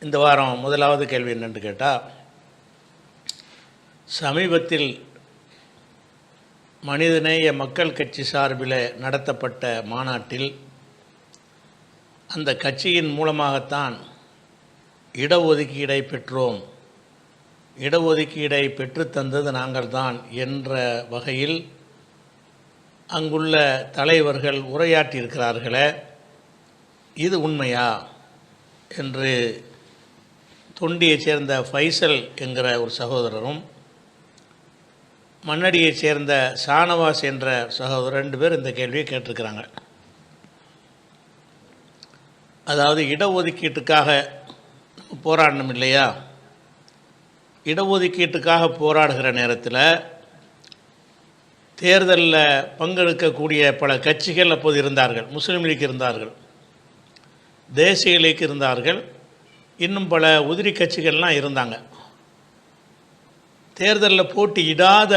இந்த வாரம் முதலாவது கேள்வி என்னென்று கேட்டால், சமீபத்தில் மனிதநேய மக்கள் கட்சி சார்பில் நடத்தப்பட்ட மாநாட்டில் அந்த கட்சியின் மூலமாகத்தான் இடஒதுக்கீடை பெற்றோம், இடஒதுக்கீடை பெற்றுத்தந்தது நாங்கள்தான் என்ற வகையில் அங்குள்ள தலைவர்கள் உரையாற்றியிருக்கிறார்களே, இது உண்மையா என்று தொண்டியைச் சேர்ந்த ஃபைசல் என்கிற ஒரு சகோதரரும், மண்ணடியைச் சேர்ந்த ஷானவாஸ் என்ற சகோதரர் 2 பேர் இந்த கேள்வியை கேட்டிருக்கிறாங்க. அதாவது இடஒதுக்கீட்டுக்காக போராடணும் இல்லையா, இடஒதுக்கீட்டுக்காக போராடுகிற நேரத்தில் தேர்தலில் பங்கெடுக்கக்கூடிய பல கட்சிகள் அப்போது இருந்தார்கள். முஸ்லீம் லீக் இருந்தார்கள், தேசிய லீக் இருந்தார்கள், இன்னும் பல உதிரி கட்சிகள்லாம் இருந்தாங்க. தேர்தலில் போட்டியிடாத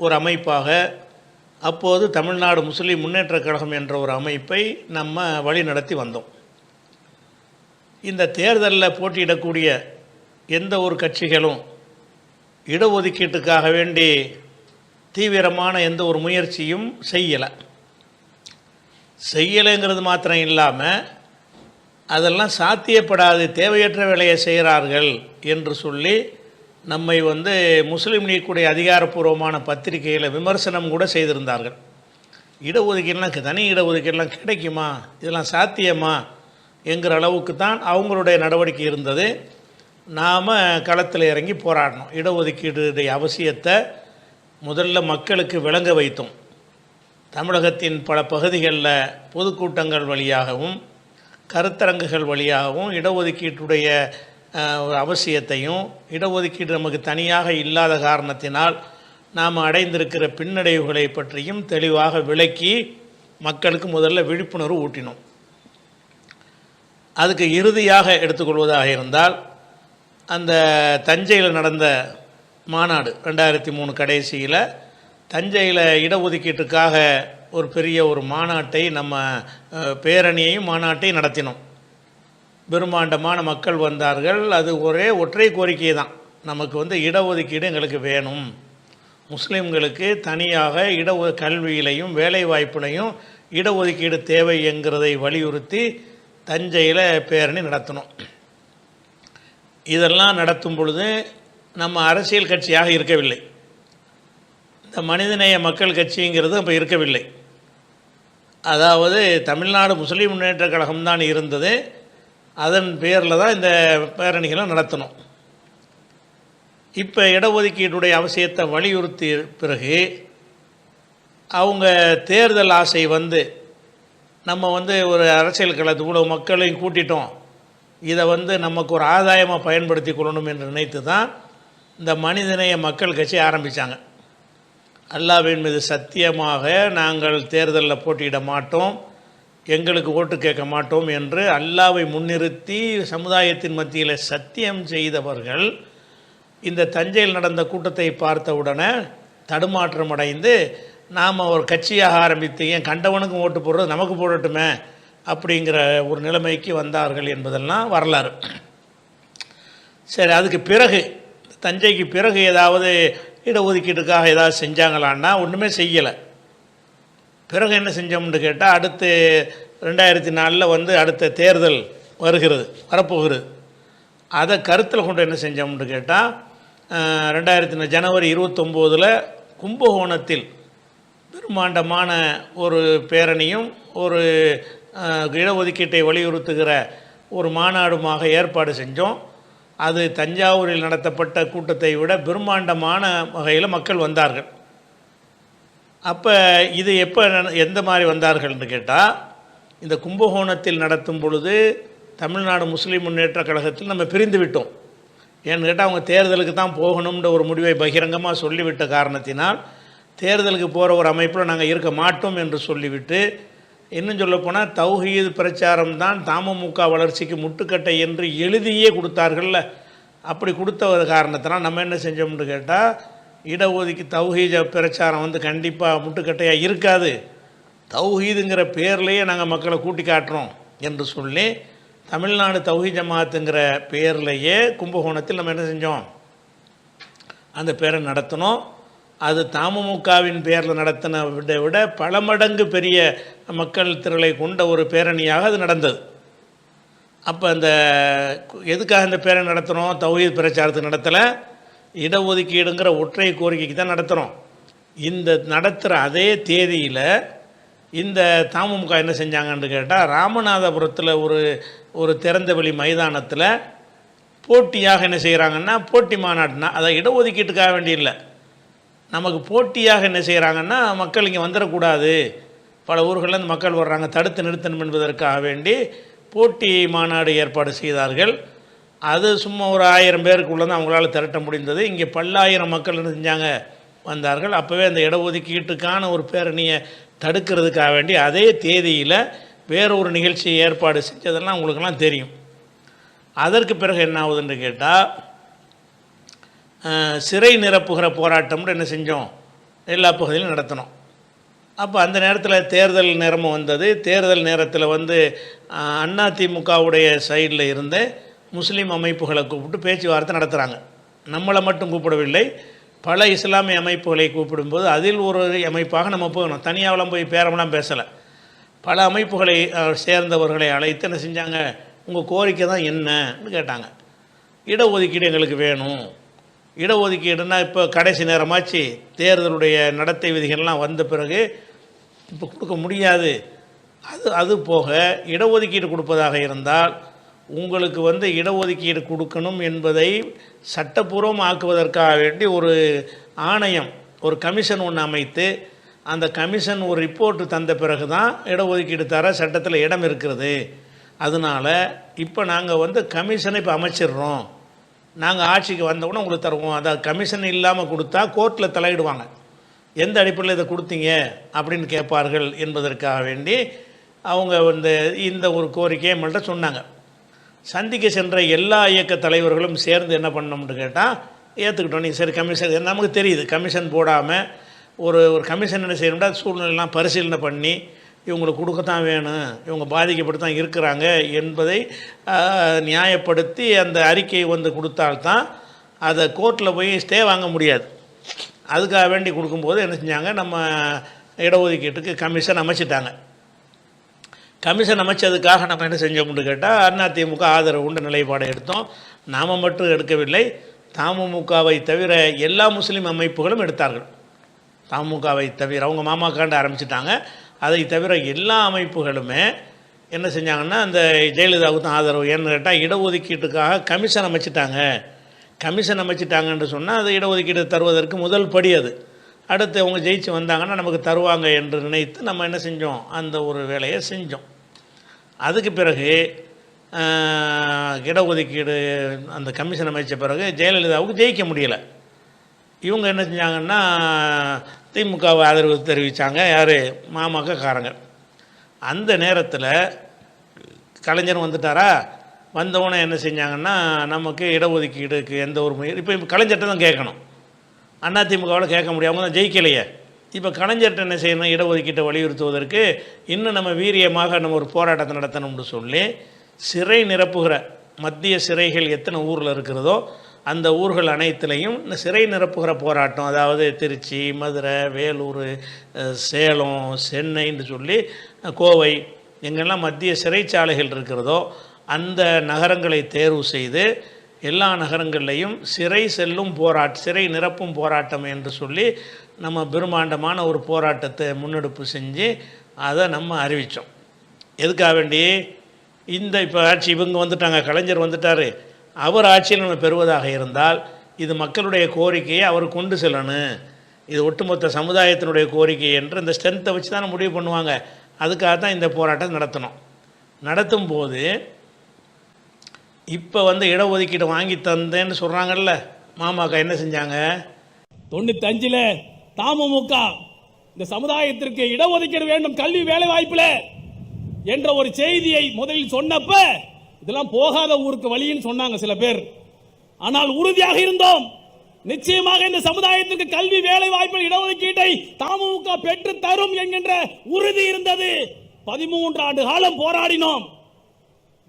ஒரு அமைப்பாக அப்போது தமிழ்நாடு முஸ்லீம் முன்னேற்றக் கழகம் என்ற ஒரு அமைப்பை நம்ம வழி நடத்தி வந்தோம். இந்த தேர்தலில் போட்டியிடக்கூடிய எந்த ஒரு கட்சிகளும் இடஒதுக்கீட்டுக்காக வேண்டி தீவிரமான எந்த ஒரு முயற்சியும் செய்யலைங்கிறது மாத்திரம் இல்லாமல் அதெல்லாம் சாத்தியப்படாது, தேவையற்ற வேலையை செய்கிறார்கள் என்று சொல்லி நம்மை முஸ்லீம் லீக்குடைய அதிகாரப்பூர்வமான பத்திரிகையில் விமர்சனம் கூட செய்திருந்தார்கள். இடஒதுக்கீடுலாம் தனி இடஒதுக்கீடுலாம் கிடைக்குமா, இதெல்லாம் சாத்தியமா என்கிற அளவுக்கு தான் அவங்களுடைய நடவடிக்கை இருந்தது. நாம் களத்தில் இறங்கி போராடணும். இடஒதுக்கீடுடைய அவசியத்தை முதல்ல மக்களுக்கு விளங்க வைத்தோம். தமிழகத்தின் பல பகுதிகளில் பொதுக்கூட்டங்கள் வழியாகவும் கருத்தரங்குகள் வழியாகவும் இடஒதுக்கீட்டுடைய அவசியத்தையும், இடஒதுக்கீடு நமக்கு தனியாக இல்லாத காரணத்தினால் நாம் அடைந்திருக்கிற பின்னடைவுகளை பற்றியும் தெளிவாக விளக்கி மக்களுக்கு முதல்ல விழிப்புணர்வு ஊட்டினோம். அதுக்கு இறுதியாக எடுத்துக்கொள்வதாக இருந்தால், அந்த தஞ்சையில் நடந்த மாநாடு 2003 கடைசியில் தஞ்சையில் இடஒதுக்கீட்டுக்காக ஒரு பெரிய ஒரு மாநாட்டை, நம்ம பேரணியையும் மாநாட்டையும் நடத்தினோம். பெரும்பாண்டமான மக்கள் வந்தார்கள். அது ஒற்றை கோரிக்கை தான், நமக்கு இடஒதுக்கீடு எங்களுக்கு வேணும், முஸ்லீம்களுக்கு தனியாக கல்வியிலையும் வேலை வாய்ப்புலையும் இடஒதுக்கீடு தேவை என்கிறதை வலியுறுத்தி தஞ்சையில் பேரணி நடத்தினோம். இதெல்லாம் நடத்தும் பொழுது நம்ம அரசியல் கட்சியாக இருக்கவில்லை, இந்த மனிதநேய மக்கள் கட்சிங்கிறது அப்போ இருக்கவில்லை. அதாவது தமிழ்நாடு முஸ்லீம் முன்னேற்றக் கழகம்தான் இருந்தது. அதன் பேரில் தான் இந்த பேரணிகளை நடத்தணும். இப்போ இடஒதுக்கீட்டுடைய அவசியத்தை வலியுறுத்திய பிறகு அவங்க தேர்தல் ஆசை நம்ம ஒரு அரசியல் களத்து இவ்வளவு மக்களையும் கூட்டிட்டோம், இதை நமக்கு ஒரு ஆதாயமாக பயன்படுத்தி கொள்ளணும் என்று நினைத்து தான் இந்த மனிதநேய மக்கள் கட்சி ஆரம்பித்தாங்க. அல்லாஹ்வின் மீது சத்தியமாக நாங்கள் தேர்தலில் போட்டியிட மாட்டோம், எங்களுக்கு ஓட்டு கேட்க மாட்டோம் என்று அல்லாஹ்வை முன்னிறுத்தி சமுதாயத்தின் மத்தியில் சத்தியம் செய்தவர்கள் இந்த தஞ்சையில் நடந்த கூட்டத்தை பார்த்தவுடனே தடுமாற்றம் அடைந்து, நாம் ஒரு கட்சியாக ஆரம்பித்து ஏன் கண்டவனுக்கும் ஓட்டு போடுறது, நமக்கு போடட்டுமே அப்படிங்கிற ஒரு நிலைமைக்கு வந்தார்கள் என்பதெல்லாம் வரலாறு. சரி, அதுக்கு பிறகு தஞ்சைக்கு பிறகு ஏதாவது இடஒதுக்கீட்டுக்காக ஏதாவது செஞ்சாங்களான்னா ஒன்றுமே செய்யலை. பிறகு என்ன செஞ்சோம்னு கேட்டால், அடுத்து 2004 அடுத்த தேர்தல் வரப்போகிறது. அதை கருத்தில் கொண்டு என்ன செஞ்சோம்னு கேட்டால், 2000 ஜனவரி 29 கும்பகோணத்தில் பெரும்பாண்டமான ஒரு பேரணியும் ஒரு இடஒதுக்கீட்டை வலியுறுத்துகிற ஒரு மாநாடுமாக ஏற்பாடு செஞ்சோம். அது தஞ்சாவூரில் நடத்தப்பட்ட கூட்டத்தை விட பெரும்பாண்டமான வகையில் மக்கள் வந்தார்கள். அப்போ இது எந்த மாதிரி வந்தார்கள்னு கேட்டால், இந்த கும்பகோணத்தில் நடத்தும் பொழுது தமிழ்நாடு முஸ்லீம் முன்னேற்ற கழகத்தில் நம்ம பிரிந்து விட்டோம். ஏன்னு கேட்டால், அவங்க தேர்தலுக்கு தான் போகணும்ன்ற ஒரு முடிவை பகிரங்கமாக சொல்லிவிட்ட காரணத்தினால் தேர்தலுக்கு போகிற ஒரு அமைப்பில் நாங்கள் இருக்க மாட்டோம் என்று சொல்லிவிட்டு, இன்னும் சொல்லப்போனால் தௌஹீத் பிரச்சாரம் தான் தமுமுக வளர்ச்சிக்கு முட்டுக்கட்டை என்று எழுதியே கொடுத்தார்கள்ல. அப்படி கொடுத்த காரணத்தினால் நம்ம என்ன செஞ்சோம்னு கேட்டால், தௌஹீத் பிரச்சாரம் கண்டிப்பாக முட்டுக்கட்டையாக இருக்காது, தௌஹீதுங்கிற பேர்லேயே நாங்கள் மக்களை கூட்டி காட்டுறோம் என்று சொல்லி தமிழ்நாடு தௌஹீத் ஜமாத்துங்கிற பேர்லையே கும்பகோணத்தில் நம்ம என்ன செஞ்சோம், அந்த பேரை நடத்தினோம். அது தமுமுகவின் பேரில் நடத்தின விட பல மடங்கு பெரிய மக்கள் திரளை கொண்ட ஒரு பேரணியாக அது நடந்தது. அப்போ அந்த எதுக்காக இந்த பேரணி நடத்துகிறோம்? தௌஹீத் பிரச்சாரத்துக்கு நடத்தலை, இடஒதுக்கீடுங்கிற ஒற்றை கோரிக்கைக்கு தான் நடத்துகிறோம். இந்த நடத்துகிற அதே தேதியில் இந்த தமுமுக என்ன செஞ்சாங்கன்னு கேட்டால், ராமநாதபுரத்தில் ஒரு திறந்தவெளி மைதானத்தில் போட்டியாக என்ன செய்கிறாங்கன்னா, போட்டி மாநாடுனா அதை இடஒதுக்கீட்டுக்காக வேண்டியில்லை, நமக்கு போட்டியாக என்ன செய்கிறாங்கன்னா, மக்கள் இங்கே வந்துடக்கூடாது, பல ஊர்கள்லேருந்து மக்கள் வர்றாங்க, தடுத்து நிறுத்தணும் என்பதற்காக வேண்டி போட்டி மாநாடு ஏற்பாடு செய்தார்கள். அது சும்மா ஒரு 1000 பேருக்குள்ளே தான் அவங்களால திரட்ட முடிந்தது. இங்கே பல்லாயிரம் மக்கள் என்ன செஞ்சாங்க, வந்தார்கள். அப்போவே அந்த இடஒதுக்கீட்டுக்கான ஒரு பேரணியை தடுக்கிறதுக்காக வேண்டி அதே தேதியில் வேறொரு நிகழ்ச்சியை ஏற்பாடு செஞ்சதெல்லாம் உங்களுக்கெல்லாம் தெரியும். அதற்கு பிறகு என்ன ஆகுதுன்னு கேட்டால், சிறை நிரப்புகிற போராட்டம்னு என்ன செஞ்சோம், எல்லா பகுதியிலும் நடத்தினோம். அப்போ அந்த நேரத்தில் தேர்தல் நேரமும் வந்தது. தேர்தல் நேரத்தில் அதிமுகவுடைய சைடில் இருந்து முஸ்லீம் அமைப்புகளை கூப்பிட்டு பேச்சுவார்த்தை நடத்துகிறாங்க. நம்மளை மட்டும் கூப்பிடவில்லை, பல இஸ்லாமிய அமைப்புகளை கூப்பிடும்போது அதில் ஒரு அமைப்பாக நம்ம போகணும். தனியாவெல்லாம் போய் பேரமெல்லாம் பேசலை. பல அமைப்புகளை சேர்ந்தவர்களை அழைத்து என்ன செஞ்சாங்க, உங்கள் கோரிக்கை தான் என்னன்னு கேட்டாங்க. இடஒதுக்கீடு எங்களுக்கு வேணும். இடஒதுக்கீடுனா இப்போ கடைசி நேரமாச்சு, தேர்தலுடைய நடத்தை விதிகள்லாம் வந்த பிறகு இப்போ கொடுக்க முடியாது. அது போக இடஒதுக்கீடு கொடுப்பதாக இருந்தால் உங்களுக்கு இடஒதுக்கீடு கொடுக்கணும் என்பதை சட்டப்பூர்வம் ஆக்குவதற்காக வேண்டி ஒரு ஆணையம், ஒரு கமிஷன் ஒன்று அமைத்து, அந்த கமிஷன் ஒரு ரிப்போர்ட்டு தந்த பிறகு தான் இடஒதுக்கீடு தர சட்டத்தில் இடம் இருக்கிறது. அதனால் இப்போ நாங்கள் கமிஷனை இப்போ அமைச்சிடுறோம், நாங்கள் ஆட்சிக்கு வந்தவுடனே உங்களுக்கு தருவோம். அதாவது கமிஷன் இல்லாமல் கொடுத்தா கோர்ட்டில் தலையிடுவாங்க, எந்த அடிப்படையில் இதை கொடுத்தீங்க அப்படின்னு கேட்பார்கள் என்பதற்காக வேண்டி அவங்க இந்த ஒரு கோரிக்கையை நம்மள்கிட்ட சொன்னாங்க. சந்திக்க சென்ற எல்லா இயக்க தலைவர்களும் சேர்ந்து என்ன பண்ணோம்னு கேட்டால், ஏற்றுக்கிட்டோம். நீ சரி கமிஷன், நமக்கு தெரியுது கமிஷன் போடாமல் ஒரு கமிஷன் என்ன செய்யணும்னா சூழ்நிலைலாம் பரிசீலனை பண்ணி இவங்களுக்கு கொடுக்கத்தான் வேணும், இவங்க பாதிக்கப்பட்டு தான் இருக்கிறாங்க என்பதை நியாயப்படுத்தி அந்த அறிக்கையை கொடுத்தால்தான் அதை கோர்ட்டில் போய் ஸ்டே வாங்க முடியாது. அதுக்காக வேண்டி கொடுக்கும்போது என்ன செஞ்சாங்க, நம்ம இடஒதுக்கீட்டுக்கு கமிஷன் அமைச்சிட்டாங்க. கமிஷன் அமைச்சதுக்காக நம்ம என்ன செஞ்சோம்னு கேட்டால், அதிமுக ஆதரவு கொண்ட நிலைப்பாடை எடுத்தோம். நாம் மட்டும் எடுக்கவில்லை, தமுமுகவை தவிர எல்லா முஸ்லீம் அமைப்புகளும் எடுத்தார்கள். தமுமுகவை தவிர அவங்க மாமாக்காண்டு ஆரம்பிச்சிட்டாங்க. அதை தவிர எல்லா அமைப்புகளுமே என்ன செஞ்சாங்கன்னா, அந்த ஜெயலலிதாவுக்கு தான் ஆதரவு. ஏன்னு கேட்டால், இடஒதுக்கீட்டுக்காக கமிஷன் அமைச்சிட்டாங்க. கமிஷன் அமைச்சிட்டாங்கன்னு சொன்னால் அது இடஒதுக்கீடு தருவதற்கு முதல் படி. அது அடுத்து அவங்க ஜெயிச்சு வந்தாங்கன்னா நமக்கு தருவாங்க என்று நினைத்து நம்ம என்ன செஞ்சோம், அந்த ஒரு வேலையை செஞ்சோம். அதுக்கு பிறகு இடஒதுக்கீடு அந்த கமிஷன் அமைச்ச பிறகு ஜெயலலிதாவுக்கு ஜெயிக்க முடியலை. இவங்க என்ன செஞ்சாங்கன்னா, திமுகவை ஆதரவு தெரிவித்தாங்க. யார், மாமகக்காரங்க. அந்த நேரத்தில் கலைஞர் வந்துட்டாரா, வந்தவொடனே என்ன செஞ்சாங்கன்னா, நமக்கு இடஒதுக்கீடுக்கு எந்த ஒரு முயற்சி இப்போ கலைஞர்கிட்ட தான் கேட்கணும், அதிமுகவில் கேட்க முடியும், அவங்க தான் ஜெயிக்கலையே. இப்போ கலைஞர்கிட்ட என்ன செய்யணும், இடஒதுக்கீட்டை வலியுறுத்துவதற்கு இன்னும் நம்ம வீரியமாக நம்ம ஒரு போராட்டத்தை நடத்தணும்னு சொல்லி, சிறை நிரப்புகிற மத்திய சிறைகள் எத்தனை ஊரில் இருக்கிறதோ அந்த ஊர்கள் அனைத்துலேயும் இந்த சிறை நிரப்புகிற போராட்டம், அதாவது திருச்சி, மதுரை, வேலூர், சேலம், சென்னைன்னு சொல்லி கோவை, எங்கெல்லாம் மத்திய சிறைச்சாலைகள் இருக்கிறதோ அந்த நகரங்களை தேர்வு செய்து எல்லா நகரங்கள்லேயும் சிறை செல்லும் சிறை நிரப்பும் போராட்டம் என்று சொல்லி நம்ம பிரம்மாண்டமான ஒரு போராட்டத்தை முன்னெடுப்பு செஞ்சு அதை நம்ம அறிவித்தோம். எதுக்காக வேண்டி, இப்போ ஆட்சி இவங்க வந்துட்டாங்க, கலைஞர் வந்துட்டார், அவர் ஆட்சியில் நம்ம பெறுவதாக இருந்தால் இது மக்களுடைய கோரிக்கையை அவர் கொண்டு செல்லணும், இது ஒட்டுமொத்த சமுதாயத்தினுடைய கோரிக்கை என்று இந்த ஸ்ட்ரென்த்தை வச்சு தான் முடிவு பண்ணுவாங்க. அதுக்காக தான் இந்த போராட்டம் நடத்தணும். நடத்தும் போது இப்போ இடஒதுக்கீடு வாங்கி தந்தேன்னு சொல்கிறாங்கல்ல, மாமாக்கா என்ன செஞ்சாங்க, 95 தமுமுக இந்த சமுதாயத்திற்கு இடஒதுக்கீடு வேண்டும் கல்வி வேலை வாய்ப்புல என்ற ஒரு செய்தியை முதலில் சொன்னப்ப இதெல்லாம் போகாத ஊருக்கு வழின்னு சொன்னாங்க சில பேர். ஆனால் உறுதியாக இருந்தோம், நிச்சயமாக இந்த சமுதாயத்திற்கு கல்வி வேலை வாய்ப்பு இடஒதுக்கீட்டை தமுமுக பெற்று தரும் என்கின்ற உறுதி இருந்தது. 13 ஆண்டு காலம் போராடினோம்.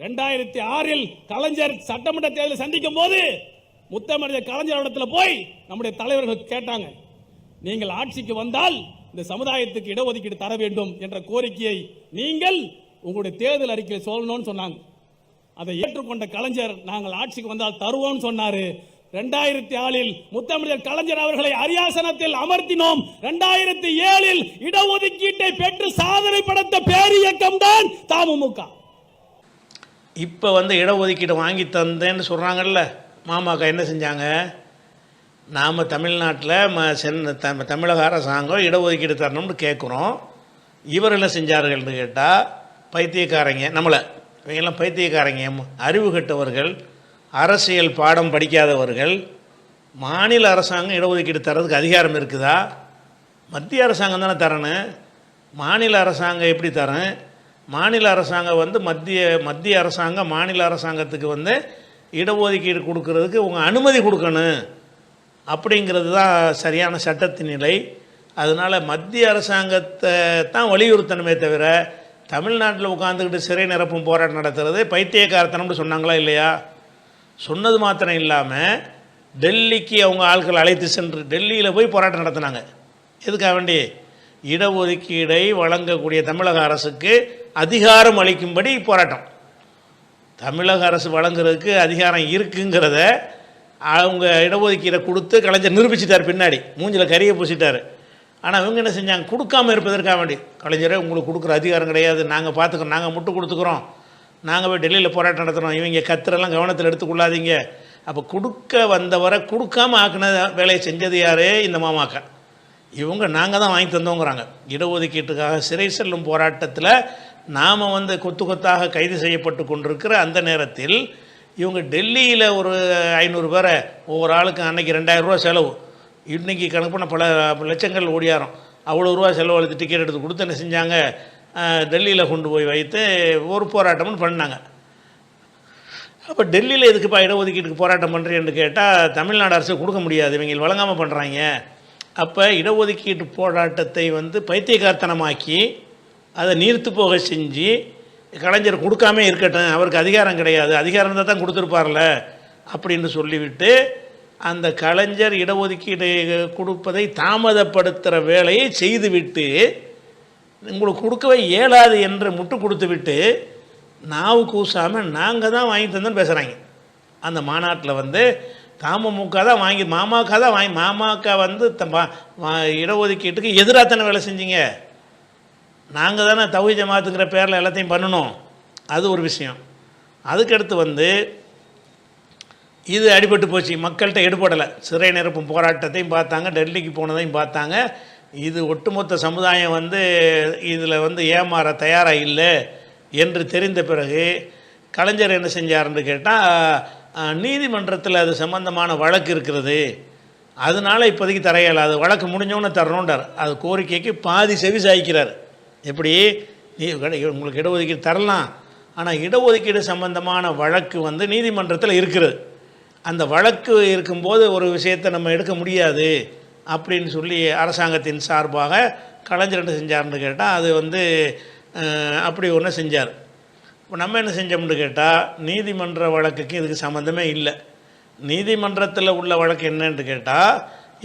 2006 கலைஞர் சட்டமன்ற தேர்தலை சந்திக்கும் போது முத்தமிழர் கலைஞர் இடத்துல போய் நம்முடைய தலைவர்கள் கேட்டாங்க, நீங்கள் ஆட்சிக்கு வந்தால் இந்த சமுதாயத்துக்கு இடஒதுக்கீடு தர வேண்டும் என்ற கோரிக்கையை நீங்கள் உங்களுடைய தேர்தல் அறிக்கையில் சொல்லணும்னு சொன்னாங்க. அதை ஏற்றுக்கொண்ட கலைஞர் நாங்கள் ஆட்சிக்கு வந்தால் தருவோம் சொன்னாரு. 2004 முத்தமிழர் கலைஞர் அவர்களை அரியாசனத்தில் அமர்த்தினோம். 2007 இடஒதுக்கீட்டை பெற்று சாதனை படைத்த பேரியக்கம் தான் தமுமுக. இப்போ இடஒதுக்கீடு வாங்கி தந்தேன்னு சொல்கிறாங்கல்ல, மாமாக்கா என்ன செஞ்சாங்க? நாம் தமிழ்நாட்டில் தமிழக அரசாங்கம் இடஒதுக்கீடு தரணும்னு கேட்குறோம். இவர் என்ன செஞ்சார்கள்னு கேட்டால், பைத்தியக்காரங்க, நம்மளை இவங்கெல்லாம் பைத்தியக்காரங்க, அறிவு கெட்டவர்கள், அரசியல் பாடம் படிக்காதவர்கள். மாநில அரசாங்கம் இடஒதுக்கீடு தரதுக்கு அதிகாரம் இருக்குதா? மத்திய அரசாங்கம் தானே தரணும். மாநில அரசாங்கம் எப்படி தரேன்? மாநில அரசாங்கம் மத்திய அரசாங்கம் மாநில அரசாங்கத்துக்கு இடஒதுக்கீடு கொடுக்கறதுக்கு உங்கள் அனுமதி கொடுக்கணும். அப்படிங்கிறது தான் சரியான சட்டத்தின் நிலை. அதனால் மத்திய அரசாங்கத்தை தான் வலியுறுத்தணுமே தவிர தமிழ்நாட்டில் உட்காந்துக்கிட்டு சிறை நிரப்பும் போராட்டம் நடத்துறது பைத்தியக்காரத்தனம்னு சொன்னாங்களா இல்லையா? சொன்னது மாத்திரம் இல்லாமல் டெல்லிக்கு அவங்க ஆட்கள் அழைத்து சென்று டெல்லியில் போய் போராட்டம் நடத்தினாங்க. எதுக்காக வேண்டி? இடஒதுக்கீடை வழங்கக்கூடிய தமிழக அரசுக்கு அதிகாரம் அளிக்கும்படி போராட்டம். தமிழக அரசு வழங்குறதுக்கு அதிகாரம் இருக்குங்கிறத அவங்க இடஒதுக்கீடை கொடுத்து கலைஞர் நிரூபிச்சிட்டார். பின்னாடி மூஞ்சில் கரியை பூசிட்டார். ஆனால் இவங்க என்ன செஞ்சாங்க? கொடுக்காமல் இருப்பதற்காக வேண்டி, கலைஞரே உங்களுக்கு கொடுக்குற அதிகாரம் கிடையாது, நாங்கள் பார்த்துக்கிறோம், நாங்கள் முட்டு கொடுத்துக்கிறோம், நாங்கள் போய் டெல்லியில் போராட்டம் நடத்துகிறோம், இவங்க கத்திரெல்லாம் கவனத்தில் எடுத்துக்கொள்ளாதீங்க. அப்போ கொடுக்க வந்தவரை கொடுக்காமல் ஆக்கின வேலையை செஞ்சது யார்? இந்த மாமாக்கா. இவங்க நாங்கள் தான் வாங்கி தந்தோங்கிறாங்க. இடஒதுக்கீட்டுக்காக சிறை செல்லும் போராட்டத்தில் நாம் கொத்து கொத்தாக கைது செய்யப்பட்டு கொண்டிருக்கிற அந்த நேரத்தில் இவங்க டெல்லியில் ஒரு 500 பேரை ஒவ்வொரு ஆளுக்கு அன்றைக்கி 2000 ரூபா செலவு, இன்றைக்கி கணக்கு பண்ண பல லட்சங்கள் ஓடியாரம், அவ்வளோ ரூபா செலவு அழுத்து டிக்கெட் எடுத்து கொடுத்து என்ன செஞ்சாங்க? டெல்லியில் கொண்டு போய் வைத்து ஒரு போராட்டம்னு பண்ணாங்க. அப்போ டெல்லியில் எதுக்குப்பா இடஒதுக்கீட்டுக்கு போராட்டம் பண்ணுறேன்னு கேட்டால், தமிழ்நாடு அரசு கொடுக்க முடியாது, இவங்க வழங்காமல் பண்ணுறாங்க. அப்போ இடஒதுக்கீட்டு போராட்டத்தை பைத்தியக்காரத்தனமாக்கி அதை நீர்த்து போக செஞ்சு கலைஞர் கொடுக்காமே இருக்கட்டும், அவருக்கு அதிகாரம் கிடையாது, அதிகாரம் இருந்தால் தான் கொடுத்துருப்பார்ல அப்படின்னு சொல்லிவிட்டு அந்த கலைஞர் இடஒதுக்கீடு கொடுப்பதை தாமதப்படுத்துகிற வேலையை செய்துவிட்டு உங்களுக்கு கொடுக்கவே இயலாது என்று முட்டு கொடுத்து விட்டு நாவு கூசாமல் நாங்கள் தான் வாங்கி தந்தோன்னு பேசுகிறாங்க. அந்த மாநாட்டில் தமுமுக தான் வாங்கி, மாமாக்கா தான் வாங்கி, மாமாக்கா இடஒதுக்கீட்டுக்கு எதிராக தானே வேலை செஞ்சீங்க. நாங்கள் தானே தௌஹீத் ஜமாத்துங்கிற பேரில் எல்லாத்தையும் பண்ணணும். அது ஒரு விஷயம். அதுக்கடுத்து இது அடிபட்டு போச்சு, மக்கள்கிட்ட எடுபடலை. சிறை நிரப்பும் போராட்டத்தையும் பார்த்தாங்க, டெல்லிக்கு போனதையும் பார்த்தாங்க. இது ஒட்டுமொத்த சமுதாயம் இதில் ஏமாற தயாராக இல்லை என்று தெரிந்த பிறகு கலைஞர் என்ன செஞ்சார்ன்னு கேட்டால், நீதிமன்றத்தில் அது சம்பந்தமான வழக்கு இருக்கிறது, அதனால் இப்போதைக்கு தர இயலாது, வழக்கு முடிஞ்சோன்னு தரணுன்றார். அது கோரிக்கைக்கு பாதி செவி சாய்க்கிறார். எப்படி? உங்களுக்கு இடஒதுக்கீடு தரலாம், ஆனால் இடஒதுக்கீடு சம்பந்தமான வழக்கு நீதிமன்றத்தில் இருக்கிறது, அந்த வழக்கு இருக்கும்போது ஒரு விஷயத்தை நம்ம எடுக்க முடியாது அப்படின்னு சொல்லி அரசாங்கத்தின் சார்பாக கலைஞர் என்ன செஞ்சார்னு கேட்டால், அது அப்படி ஒன்று செஞ்சார். இப்போ நம்ம என்ன செஞ்சோம்னு கேட்டால், நீதிமன்ற வழக்குக்கு இதுக்கு சம்மந்தமே இல்லை. நீதிமன்றத்தில் உள்ள வழக்கு என்னன்னு கேட்டால்,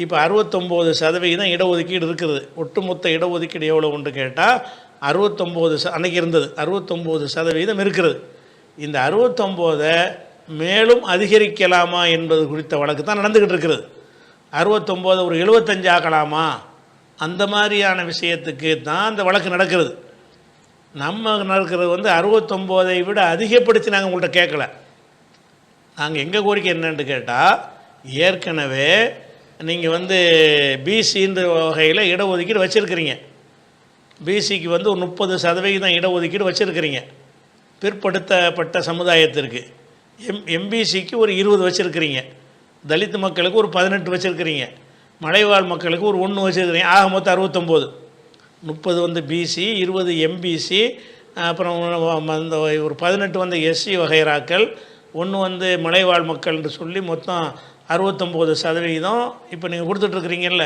இப்போ 69% இடஒதுக்கீடு இருக்குது. ஒட்டுமொத்த இடஒதுக்கீடு எவ்வளோ உண்டு கேட்டால் 69 அன்றைக்கி இருந்தது, 69% இருக்கிறது. இந்த 69 மேலும் அதிகரிக்கலாமா என்பது குறித்த வழக்கு தான் நடந்துக்கிட்டு இருக்கிறது. 69 ஒரு 75 ஆக்கலாமா, அந்த மாதிரியான விஷயத்துக்கு தான் அந்த வழக்கு நடக்கிறது. நம்ம நடக்கிறது 69ஐ விட அதிகப்படுத்தி நாங்கள் உங்கள்கிட்ட கேட்கல. நாங்கள் எங்கள் கோரிக்கை என்னன்னு கேட்டால், ஏற்கனவே நீங்கள் பிசின்ற வகையில் இடஒதுக்கீடு வச்சுருக்கிறீங்க. பிசிக்கு ஒரு 30% இடஒதுக்கீடு வச்சுருக்கிறீங்க பிற்படுத்தப்பட்ட சமுதாயத்திற்கு. எம்பிசிக்கு ஒரு 20 வச்சுருக்கிறீங்க, தலித் மக்களுக்கு ஒரு 18 வச்சுருக்கிறீங்க, மலைவாழ் மக்களுக்கு ஒரு 1 வச்சுருக்கிறீங்க. ஆக மொத்தம் 69. 30 பிசி, 20 எம்பிசி, அப்புறம் அந்த ஒரு 18 எஸ்சி வகைராக்கள், 1 மலைவாழ் மக்கள் என்று சொல்லி மொத்தம் 69%. இப்போ நீங்கள் கொடுத்துட்ருக்குறீங்கல்ல,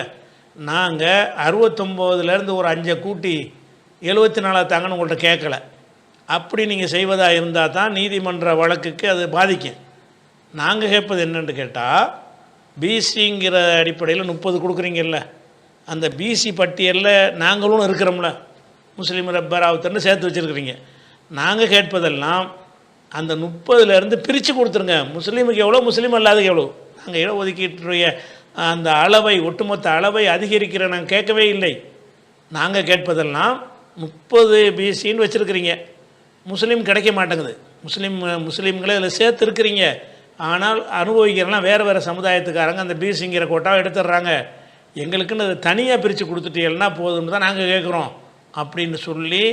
நாங்கள் 69லேருந்து ஒரு 5 கூட்டி 74 தாங்கன்னு உங்கள்கிட்ட கேட்கல. அப்படி நீங்கள் செய்வதாக இருந்தால் தான் நீதிமன்ற வழக்குக்கு அது பாதிக்கும். நாங்கள் கேட்பது என்னென்னு கேட்டால், பிசிங்கிற அடிப்படையில் 30 கொடுக்குறீங்கல்ல, அந்த பிசி பட்டியலில் நாங்களும் இருக்கிறோம்ல, முஸ்லீம் ரப்பராவுத்தர்னு சேர்த்து வச்சுருக்கிறீங்க. நாங்கள் கேட்பதெல்லாம் அந்த 30லேருந்து பிரித்து கொடுத்துருங்க. முஸ்லீமுக்கு எவ்வளோ, முஸ்லீம் அல்லாததுக்கு எவ்வளோ. நாங்கள் இடஒதுக்கீட்டுடைய அந்த அளவை, ஒட்டுமொத்த அளவை அதிகரிக்கிற நாங்கள் கேட்கவே இல்லை. நாங்கள் கேட்பதெல்லாம் 30 பிசின்னு வச்சுருக்கிறீங்க, முஸ்லீம் கிடைக்க மாட்டேங்குது. முஸ்லீம்களே அதில் சேர்த்து இருக்கிறீங்க, ஆனால் அனுபவிக்கிறலாம் வேறு வேறு சமுதாயத்துக்காரங்க அந்த பிசிங்கிற கோட்டாவை எடுத்துடுறாங்க. எங்களுக்குன்னு அதை தனியாக பிரித்து கொடுத்துட்டீங்கன்னா போதும்னு தான் நாங்கள் கேட்குறோம் அப்படின்னு சொல்லி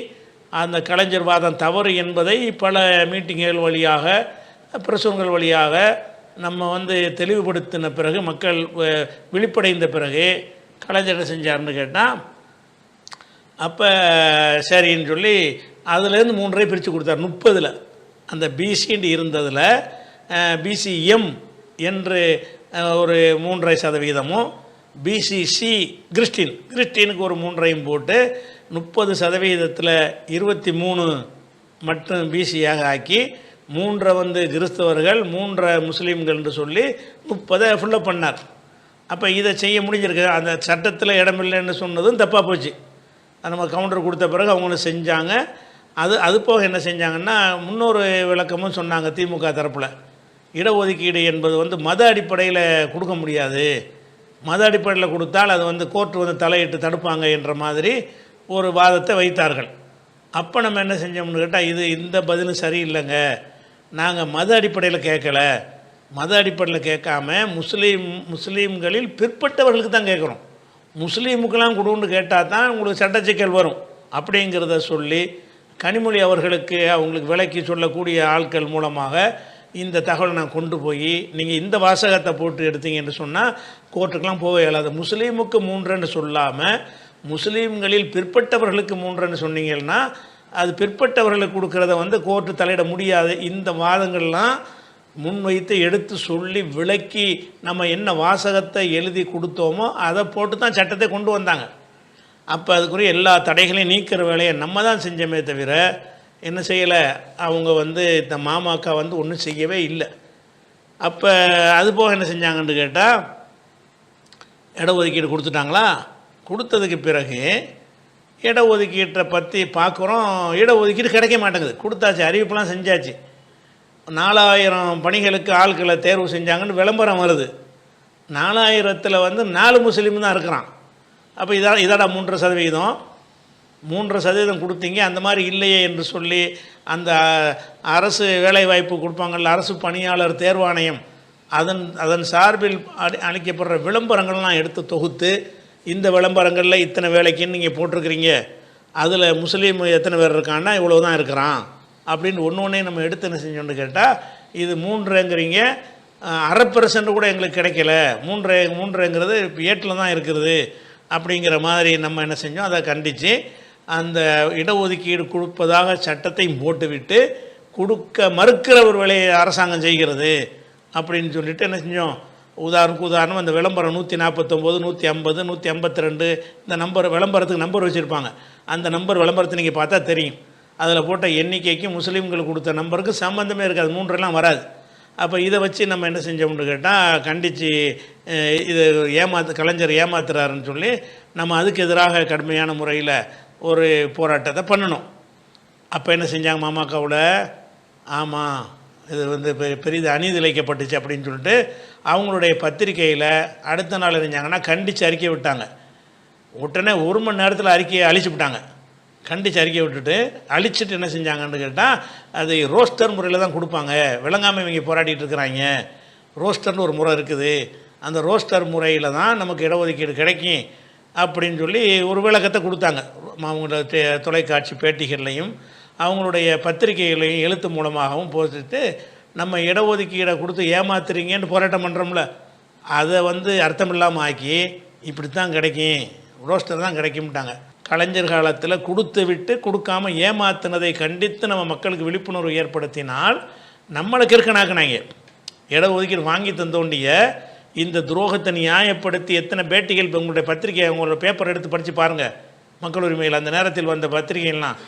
அந்த கலைஞர் வாதம் தவறு என்பதை பல மீட்டிங்குகள் வழியாக, பிரசுரங்கள் வழியாக நம்ம தெளிவுபடுத்தின பிறகு, மக்கள் விழிப்படைந்த பிறகு கலைஞர் என்ன செஞ்சார்னு கேட்டால், அப்போ சரின்னு சொல்லி அதுலேருந்து 3 பிரித்து கொடுத்தார். 30 அந்த பிசின்னு இருந்ததில் பிசிஎம் என்று ஒரு 3.5%, பிசிசி கிறிஸ்டினுக்கு ஒரு 3 போட்டு 30%, 23 மட்டும் பிசியாக ஆக்கி 3 கிறிஸ்தவர்கள், 3 முஸ்லீம்கள் என்று சொல்லி 30 ஃபுல்லப் பண்ணார். அப்போ இதை செய்ய முடிஞ்சிருக்கு. அந்த சட்டத்தில் இடமில்லைன்னு சொன்னதும் தப்பாக போச்சு. நம்ம கவுண்டர் கொடுத்த பிறகு அவங்களும் செஞ்சாங்க. அது போக என்ன செஞ்சாங்கன்னா, முன்னொரு விளக்கமும் சொன்னாங்க திமுக தரப்பில். இடஒதுக்கீடு என்பது மத அடிப்படையில் கொடுக்க முடியாது, மத அடிப்படையில் கொடுத்தால் அது கோர்ட்டு தலையிட்டு தடுப்பாங்க என்ற மாதிரி ஒரு வாதத்தை வைத்தார்கள். அப்போ நம்ம என்ன செஞ்சோம்னு கேட்டால், இந்த பதிலும் சரியில்லைங்க, நாங்கள் மத அடிப்படையில் கேட்கல, மத அடிப்படையில் கேட்காம முஸ்லீம்களில் பிற்பட்டவர்களுக்கு தான் கேட்குறோம். முஸ்லீமுக்கெல்லாம் கொடுன்னு கேட்டால் தான் உங்களுக்கு சட்ட சிக்கல் வரும் அப்படிங்கிறத சொல்லி கனிமொழி அவர்களுக்கு அவங்களுக்கு விளக்கி சொல்லக்கூடிய ஆட்கள் மூலமாக இந்த தகவலை நான் கொண்டு போய், நீங்கள் இந்த வாசகத்தை போட்டு எடுத்தீங்கன்னு சொன்னால் கோர்ட்டுக்கெலாம் போக இயலாது. முஸ்லீமுக்கு 3ன்னு சொல்லாமல் முஸ்லீம்களில் பிற்பட்டவர்களுக்கு 3ன்னு சொன்னீங்கன்னா அது பிற்பட்டவர்களுக்கு கொடுக்குறத கோர்ட்டு தலையிட முடியாது. இந்த வாதங்கள்லாம் முன்வைத்து எடுத்து சொல்லி விளக்கி நம்ம என்ன வாசகத்தை எழுதி கொடுத்தோமோ அதை போட்டு தான் சட்டத்தை கொண்டு வந்தாங்க. அப்போ அதுக்குரிய எல்லா தடைகளையும் நீக்கிற வேலையை நம்ம தான் செஞ்சோமே தவிர என்ன செய்யலை. அவங்க இந்த மாமாக்கா ஒன்றும் செய்யவே இல்லை. அப்போ அது போக என்ன செஞ்சாங்கன்னு கேட்டால், இடஒதுக்கீடு கொடுத்துட்டாங்களா, கொடுத்ததுக்கு பிறகு இடஒதுக்கீட்டை பற்றி பார்க்குறோம், இடஒதுக்கீடு கிடைக்க மாட்டேங்குது. கொடுத்தாச்சு, அறிவிப்பெல்லாம் செஞ்சாச்சு, 4000 பணிகளுக்கு ஆட்களை தேர்வு செஞ்சாங்கன்னு விளம்பரம் வருது. 4000ல் 4 முஸ்லீம் தான் இருக்கிறான். அப்போ இதோட 3% 3% கொடுத்தீங்க, அந்த மாதிரி இல்லையே என்று சொல்லி அந்த அரசு வேலைவாய்ப்பு கொடுப்பாங்கள்ல, அரசு பணியாளர் தேர்வாணையம், அதன் சார்பில் அளிக்கப்படுற விளம்பரங்கள்லாம் எடுத்து தொகுத்து, இந்த விளம்பரங்களில் இத்தனை வேலைக்குன்னு நீங்கள் போட்டிருக்கிறீங்க, அதில் முஸ்லீம் எத்தனை பேர் இருக்கான்னா இவ்வளோ தான் இருக்கிறான் அப்படின்னு ஒன்று நம்ம எடுத்து என்ன செஞ்சோன்னு கேட்டால், இது 3ங்கிறீங்க, 1/2% கூட எங்களுக்கு கிடைக்கல, 3ங்கிறது ஏட்டில் தான் இருக்கிறது அப்படிங்கிற மாதிரி நம்ம என்ன செஞ்சோம், அதை கண்டித்து அந்த இடஒதுக்கீடு கொடுப்பதாக சட்டத்தையும் போட்டுவிட்டு கொடுக்க மறுக்கிற ஒரு வேலையை அரசாங்கம் செய்கிறது அப்படின்னு சொல்லிட்டு என்ன செஞ்சோம். உதாரணம் அந்த விளம்பரம் 149, 150, 152 இந்த நம்பர், விளம்பரத்துக்கு நம்பர் வச்சுருப்பாங்க. அந்த நம்பர் விளம்பரத்தை நீங்கள் பார்த்தா தெரியும். அதில் போட்ட எண்ணிக்கைக்கும் முஸ்லீம்களுக்கு கொடுத்த நம்பருக்கு சம்மந்தமே இருக்காது, 3 வராது. அப்போ இதை வச்சு நம்ம என்ன செஞ்சோம்னு கேட்டால், கண்டித்து இது கலைஞர் ஏமாத்துறாருன்னு சொல்லி நம்ம அதுக்கு எதிராக கடுமையான முறையில் ஒரு போராட்டத்தை பண்ணணும். அப்போ என்ன செஞ்சாங்க மாமாக்காவோட, ஆமாம் இது பெரிது அநீதி இழைக்கப்பட்டுச்சு அப்படின்னு சொல்லிட்டு அவங்களுடைய பத்திரிகையில் அடுத்த நாள் இருந்தாங்கன்னா கண்டித்து அறிக்கை விட்டாங்க. உடனே 1 மணி நேரத்தில் அறிக்கையை அழிச்சு விட்டாங்க. கண்டித்து அறிக்கை விட்டுட்டு அழிச்சிட்டு என்ன செஞ்சாங்கன்னு கேட்டால், அது ரோஸ்டர் முறையில் தான் கொடுப்பாங்க, விளங்காமல் இவங்க போராடிட்டு இருக்கிறாங்க, ரோஸ்டர்னு ஒரு முறை இருக்குது, அந்த ரோஸ்டர் முறையில் தான் நமக்கு இடஒதுக்கீடு கிடைக்கும் அப்படின்னு சொல்லி ஒரு விளக்கத்தை கொடுத்தாங்க. அவங்களோட தொலைக்காட்சி பேட்டிகள்லையும் அவங்களுடைய பத்திரிகைகளையும் எழுத்து மூலமாகவும் போட்டுட்டு, நம்ம இடஒதுக்கீடை கொடுத்து ஏமாத்துறீங்கன்னு போராட்டம் பண்ணுறோம்ல, அதை அர்த்தம் இல்லாமல் ஆக்கி இப்படித்தான் கிடைக்கும், ரோஸ்டர் தான் கிடைக்கும்ட்டாங்க. கலைஞர் காலத்தில் கொடுத்து விட்டு கொடுக்காம ஏமாத்தினதை கண்டித்து நம்ம மக்களுக்கு விழிப்புணர்வு ஏற்படுத்தினால் நம்மளை கிறுக்கனாக்குனாங்க. இடஒதுக்கீடு வாங்கி தந்தோண்டிய இந்த துரோகத்தை நியாயப்படுத்தி எத்தனை பேட்டிகள், இப்போ உங்களுடைய பத்திரிகை, உங்களோட பேப்பர் எடுத்து படித்து பாருங்கள், மக்கள் உரிமையில் அந்த நேரத்தில் வந்த பத்திரிகைலாம்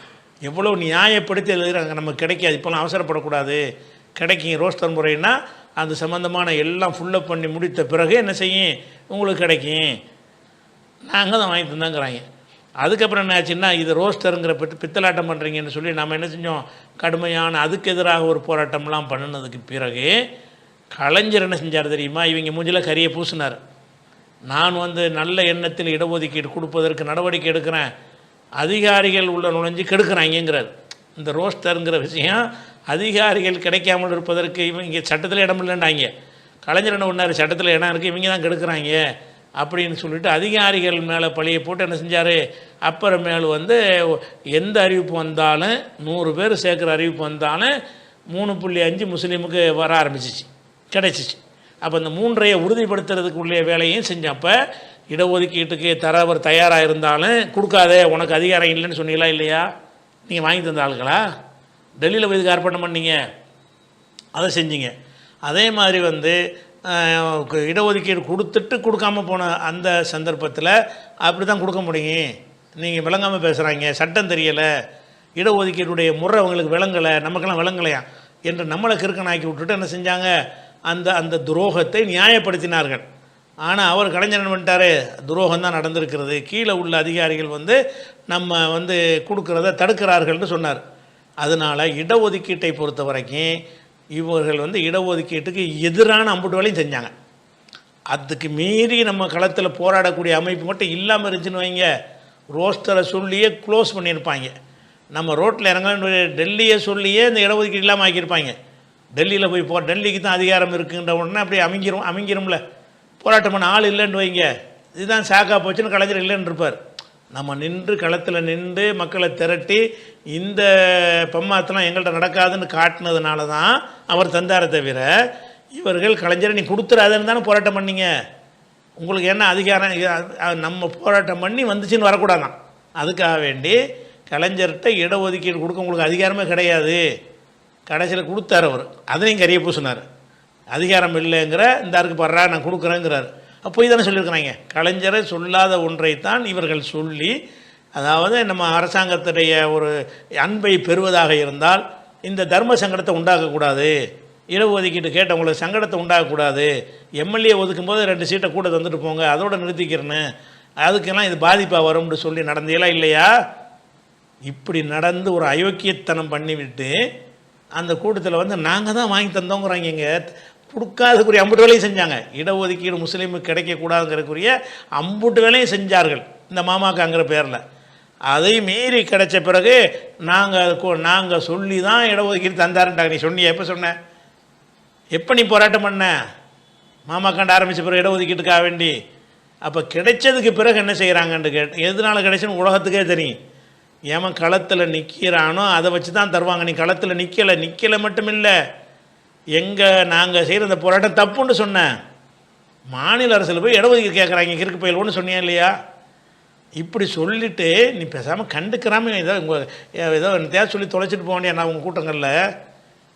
எவ்வளோ நியாயப்படுத்தி எழுதுகிறாங்க. நமக்கு கிடைக்காது, இப்போலாம் அவசரப்படக்கூடாது, கிடைக்கும். ரோஸ்டர் முறைன்னா அது சம்மந்தமான எல்லாம் ஃபுல்லப் பண்ணி முடித்த பிறகு என்ன செய்யும், உங்களுக்கு கிடைக்கும். நாங்கள் தான் வாங்கி தந்தாங்கிறாங்க. அதுக்கப்புறம் என்ன ஆச்சுன்னா, இது ரோஸ்டருங்கிற பித்தலாட்டம் பண்ணுறீங்கன்னு சொல்லி நம்ம என்ன செஞ்சோம், கடுமையான அதுக்கு எதிராக ஒரு போராட்டம்லாம் பண்ணினதுக்கு பிறகு கலைஞர் என்ன செஞ்சார் தெரியுமா, இவங்க மூஞ்சில் கரியை பூசினார். நான் நல்ல எண்ணத்தில் இடஒதுக்கீடு கொடுப்பதற்கு நடவடிக்கை எடுக்கிறேன், அதிகாரிகள் உள்ள நுழைஞ்சு கெடுக்கிறாங்கிறார். இந்த ரோஸ்டருங்கிற விஷயம் அதிகாரிகள் கிடைக்காமல் இருப்பதற்கு இவங்க சட்டத்தில் இடம் இல்லைண்டாங்க. கலைஞர் என்ன பண்ணார், சட்டத்தில் இடம் இருக்குது, இவங்க தான் கெடுக்கிறாங்க அப்படின்னு சொல்லிட்டு அதிகாரிகள் மேலே பழியை போட்டு என்ன செஞ்சார், அப்புறமேல் எந்த அறிவிப்பு வந்தாலும் 100 பேர் சேர்க்குற அறிவிப்பு வந்தாலும் 3.5 முஸ்லீமுக்கு வர ஆரம்பிச்சிச்சு, கிடைச்சிச்சு. அப்போ இந்த 3ஐ உறுதிப்படுத்துறதுக்கு உள்ள வேலையும் செஞ்சப்போ இடஒதுக்கீட்டுக்கு தரவர் தயாராக இருந்தாலும் கொடுக்காதே, உனக்கு அதிகாரம் இல்லைன்னு சொன்னீங்களா இல்லையா? நீங்கள் வாங்கி தந்த ஆளுங்களா? டெல்லியில் போய் இதுக்கு அர்ப்பணம் பண்ணீங்க, அதை செஞ்சீங்க. அதே மாதிரி இடஒதுக்கீடு கொடுத்துட்டு கொடுக்காம போன அந்த சந்தர்ப்பத்தில் அப்படி தான் கொடுக்க முடியும். நீங்கள் விளங்காமல் பேசுகிறாங்க, சட்டம் தெரியலை, இடஒதுக்கீடுடைய முறை அவங்களுக்கு விளங்கலை, நமக்கெல்லாம் விளங்கலையா என்று நம்மளை கிறுக்கனாக்கி விட்டுட்டு என்ன செஞ்சாங்க, அந்த துரோகத்தை நியாயப்படுத்தினார்கள். ஆனால் அவர் கலைஞர் என்ன பண்ணிட்டார், துரோகம் தான் நடந்திருக்கிறது, கீழே உள்ள அதிகாரிகள் நம்ம கொடுக்குறத தடுக்கிறார்கள்னு சொன்னார். அதனால் இடஒதுக்கீட்டை பொறுத்த வரைக்கும் இவர்கள் இடஒதுக்கீட்டுக்கு எதிரான அம்புட்டு வேலையும் செஞ்சாங்க. அதுக்கு மீறி நம்ம களத்தில் போராடக்கூடிய அமைப்பு மட்டும் இல்லாமல் இருந்துச்சுன்னு வைங்க, ரோஸ்டரை சொல்லியே க்ளோஸ் பண்ணியிருப்பாங்க. நம்ம ரோட்டில் இறங்க டெல்லியை சொல்லியே இந்த இடஒதுக்கீடு இல்லாமல் ஆக்கியிருப்பாங்க. டெல்லியில் போய் டெல்லிக்கு தான் அதிகாரம் இருக்குன்ற உடனே அப்படியே அமைங்கிரும்ல, போராட்டம் பண்ண ஆள் இல்லைன்னு வைங்க, இதுதான் சாக்கா போச்சுன்னு கலைஞர் இல்லைன்னு இருப்பார். நம்ம நின்று களத்தில் நின்று மக்களை திரட்டி இந்த பம்மாத்தெல்லாம் எங்கள்கிட்ட நடக்காதுன்னு காட்டினதுனால தான் அவர் தந்தாரை தவிர, இவர்கள் கலைஞரை நீ கொடுத்துறாதுன்னு தானே போராட்டம் பண்ணிங்க. உங்களுக்கு என்ன அதிகாரம், நம்ம போராட்டம் பண்ணி வந்துச்சுன்னு வரக்கூடாதான். அதுக்காக வேண்டி கலைஞர்கிட்ட இடஒதுக்கீடு கொடுக்க உங்களுக்கு அதிகாரமே கிடையாது, கடைசியில் கொடுத்தார் அவர். அதையும் கரிய பூசினார். அதிகாரம் இல்லைங்கிற இந்த அருக்கு படுறா நான் கொடுக்குறேங்கிறார். அப்போ தானே சொல்லியிருக்கிறாங்க. கலைஞரை சொல்லாத ஒன்றைத்தான் இவர்கள் சொல்லி, அதாவது நம்ம அரசாங்கத்துடைய ஒரு அன்பை பெறுவதாக இருந்தால் இந்த தர்ம சங்கடத்தை உண்டாக்கக்கூடாது, இடஒதுக்கீடு கேட்டவங்களுக்கு சங்கடத்தை உண்டாகக்கூடாது, எம்எல்ஏ ஒதுக்கும்போது 2 சீட்டை கூட தந்துட்டு போங்க, அதோடு நிறுத்திக்கிறேன்னு, அதுக்கெல்லாம் இது பாதிப்பாக வரும்னு சொல்லி நடந்தீங்களா இல்லையா? இப்படி நடந்து ஒரு அயோக்கியத்தனம் பண்ணிவிட்டு அந்த கூட்டத்தில் நாங்கள் தான் வாங்கி தந்தோங்கிறாங்க. கொடுக்காதக்குரிய அம்புட்டு வேலையும் செஞ்சாங்க. இடஒதுக்கீடு முஸ்லீமுக்கு கிடைக்கக்கூடாதுங்கிறக்குரிய அம்புட்டு வேலையும் செஞ்சார்கள் இந்த மாமாக்காங்கிற பேரில். அதை மீறி கிடைச்ச பிறகு நாங்கள் சொல்லி தான் இடஒதுக்கீடு தந்தாருன்ட்டாங்க. நீ சொன்னிய எப்போ சொன்ன, எப்போ நீ போராட்டம் பண்ண, மாமாக்காண்ட ஆரம்பித்த பிறகு இடஒதுக்கீட்டுக்காக வேண்டி? அப்போ கிடைச்சதுக்கு பிறகு என்ன செய்கிறாங்கன்னு எதனால கிடைச்சுன்னு உலகத்துக்கே தெரியும். ஏன் களத்தில் நிற்கிறானோ அதை வச்சு தான் தருவாங்க. நீ களத்தில் நிற்கலை மட்டும் இல்லை, நாங்கள் செய்கிற இந்த போராட்டம் தப்புன்னு சொன்னேன், மாநில அரசில் போய் இடஒதுக்கீடு கேட்குறாங்க கிறுக்கு பயில்வோன்னு சொன்னியா இல்லையா? இப்படி சொல்லிவிட்டு நீ பேசாமல் கண்டுக்கிறாமல் ஏதோ தேவை சொல்லி தொலைச்சிட்டு போக வேண்டிய நான் உங்கள் கூட்டங்களில்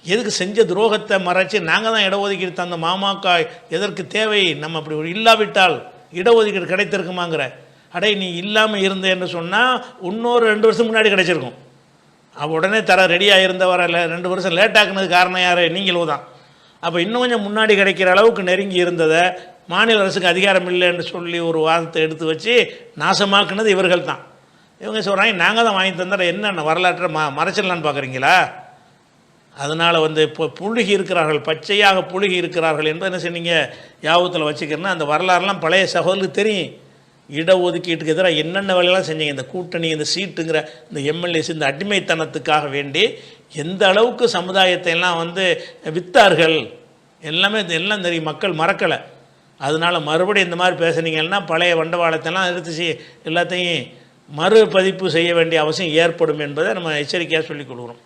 எதுக்கு செஞ்ச துரோகத்தை மறைச்சி நாங்கள் தான் இடஒதுக்கீடு தந்த மாமாக்கா எதற்கு தேவை, நம்ம அப்படி ஒரு இல்லாவிட்டால் இடஒதுக்கீடு கிடைத்திருக்குமாங்கிற. அடே நீ இல்லாமல் இருந்தேன்னு சொன்னால் இன்னொரு 2 வருஷம் முன்னாடி கிடைச்சிருக்கும். அவள் உடனே தர ரெடியாக இருந்தவர 2 வருஷம் லேட்டாக்குனது காரணம் யார், நீங்களும் தான். அப்போ இன்னும் கொஞ்சம் முன்னாடி கிடைக்கிற அளவுக்கு நெருங்கி இருந்ததை மாநில அரசுக்கு அதிகாரம் இல்லைன்னு சொல்லி ஒரு வாதத்தை எடுத்து வச்சு நாசமாக்குனது இவர்கள் தான். இவங்க சொல்கிறாங்க நாங்கள் தான் வாங்கி தந்தார என்னென்ன வரலாற்றை மறைச்சிடலான்னு பார்க்குறீங்களா? அதனால் இப்போ புழுகி இருக்கிறார்கள், பச்சையாக புழுகி இருக்கிறார்கள் என்பது என்ன சொன்னீங்க யாபத்தில் வச்சுக்கிறேன்னா, அந்த வரலாறுலாம் பழைய சகோதரருக்கு தெரியும். இடஒதுக்கீட்டுக்கு எதிராக என்னென்ன வேலையெல்லாம் செஞ்சீங்க, இந்த கூட்டணி, இந்த சீட்டுங்கிற இந்த எம்எல்ஏஸ், இந்த அடிமைத்தனத்துக்காக வேண்டி எந்த அளவுக்கு சமுதாயத்தை எல்லாம் விற்றார்கள் எல்லாமே எல்லாம் தெரியும், மக்கள் மறக்கலை. அதனால் மறுபடியும் இந்த மாதிரி பேசுனீங்கன்னா பழைய வண்டவாளத்தெல்லாம் எடுத்து எல்லாத்தையும் மறுபதிப்பு செய்ய வேண்டிய அவசியம் ஏற்படும் என்பதை நம்ம எச்சரிக்கையாக சொல்லிக் கொள்கிறோம்.